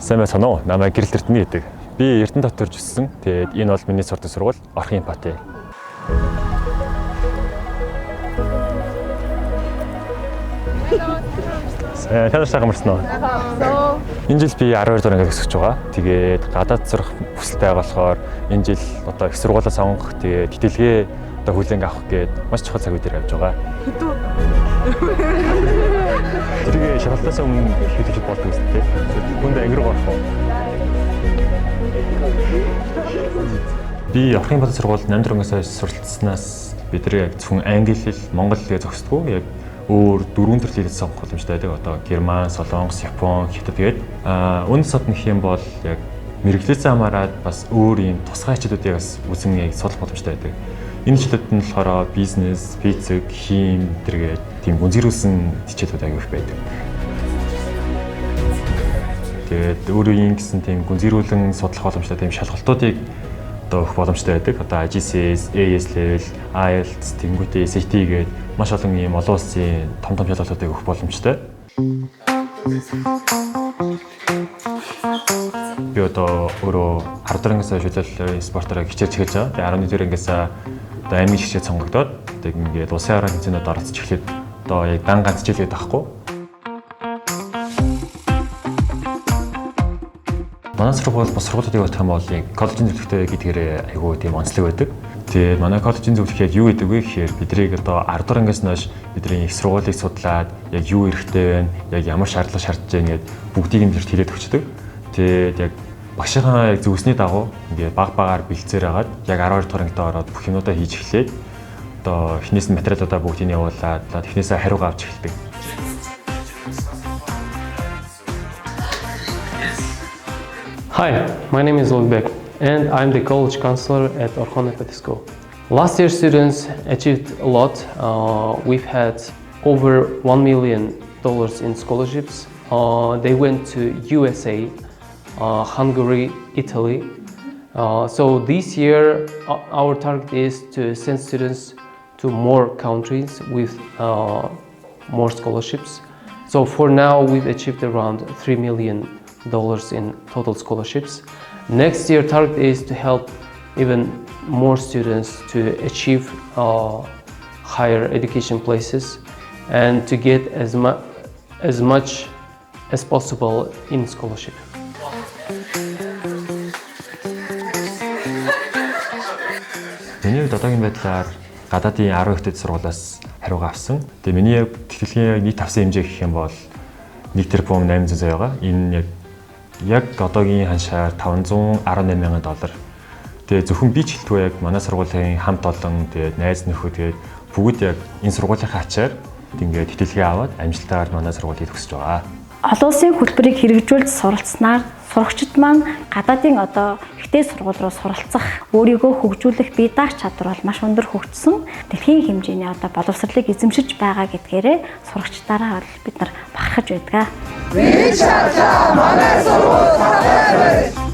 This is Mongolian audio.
Сайн байна уу? Намайг Гэрэл Эрдэнэ гэдэг. Би Эрдэнэ дотор жиссэн. Тэгээд энэ бол миний сурдаг сургууль Орхон Эмпати. Танилцах амарсан уу? Энэ жил би 12 дугаар ангид төгсөж байгаа. Тэгээд гадаад сурах хүсэлтэй болохоор энэ жил одоо их сургуулаа сонгох, тэгээд тэтгэлгээ одоо хүлээн авах гээд маш чухал цаг үе дээр явж байгаа. Тэгээд шалгалтаас өмнө хэлж болдог юм тийм. Хүнд анги руу орох уу? Би Орхон Эмпати сургуульд 8 дугаар ангиас суралцсанаас бидний яг зөвхөн англи хэл, монгол хэлээ зохисдгүй яг өөр дөрвөн төрлийн хэлийг сонгох боломжтой байдаг. Одоо Герман, Солонгос, Япон, Хятад тэгээд үнд сод нөх юм бол яг мэргэжлээс хамаарат бас өөр юм тусгай хичээлүүдийг бас үзэн яг судлах боломжтой байдаг. Энэ хичээлүүд нь болохоор бизнес, физик, хим зэрэг тийм гүнзгийрүүлсэн хичээлүүд аяг их байдаг. Тэгээд өөрийн гэсэн тийм гүнзгийрүүлэн судлах боломжтой тийм шалгалтуудыг одоо өгөх боломжтой байдаг. Одоо IGCSE, AS level, IELTS, тэнгуүтэй SAT гээд маш олон ийм олон улсын том шалгалтуудыг өгөх боломжтой. Би одоо өөрөө 10 дугаар ангиас шүлэл спортоор хичээж эхэлж байгаа. Тэгээ 11 дугаар ангиас одоо аймгийн хичээл сонгогдоод тэг ингээд улсын хараа хэмжээнд оролцож эхлээд одоо яг дан ганц хичээлээд байхгүй. Манай сургууль бас сургуулиудыг бодох юм бол коллежийн зөвлөгтэй гэдгээр айгүй тийм онцлог байдаг. Тэгээд манай коллежийн зөвлөх яг юу гэдэг вэ гэхээр бидрийг одоо 10 дугаар ангиас хойш бидний их сургуулийг судлаад яг юу хэрэгтэй байна, яг ямар шаардлага шаардж байна гэд бүгдийг нь хэлээд өгчдөг. Тэгээд яг багшийнхаа яг зөвсний дагуу ингээд баг багаар бэлцээр агаад яг 12 дугаар ангид ороод бүх юмудаа хийж эхлээд одоо эхнээс нь материалуудаа бүгдийг нь явуулаад эхнээсээ хариугаа авч эхэлдэг. Hi, my name is Ulbek and I'm the college counselor at Orхон Empati School. Last year students achieved a lot. We've had over $1 million in scholarships. They went to USA, Hungary, Italy. So this year our target is to send students to more countries with more scholarships. So for now we've achieved around $3 million in total scholarships. Next year target is to help even more students to achieve higher education places and to get as much as possible in scholarship. Миний хувьд одоогийн байдлаар гадаадын 10 ихтэй сургуулиас хариугаа авсан. Тэгээ миний яг тэтгэлгийн нийт авсан хэмжээ гэх юм бол 1 тэрбум 800 сая байгаа. Энэ яг одоогийн ханшаар $518,000. Тэгээ зөвхөн би ч хэлтгүй яг манай сургуулийн хамт олон тэгээд найз нөхөд тэгээд бүгд яг энэ сургуулийнхаа ачаар ингээд тэтгэлгээ аваад амжилтаар манай сургуулийг төгсөж байгаа. Олон улсын хөтөлбөрийг хэрэгжүүлж суралцсанаар сурагчид маань гадаадын одоо ихтэй сургууль руу суралцах, өөрийгөө хөгжүүлэх бие даах чадвар бол маш өндөр хөгжсөн. Дэлхийн хэмжээний одоо боловсролыг эзэмшиж байгаа гэдгээрээ сурагчдаараа бол бид нар бахархаж байдаг. Манай сургууль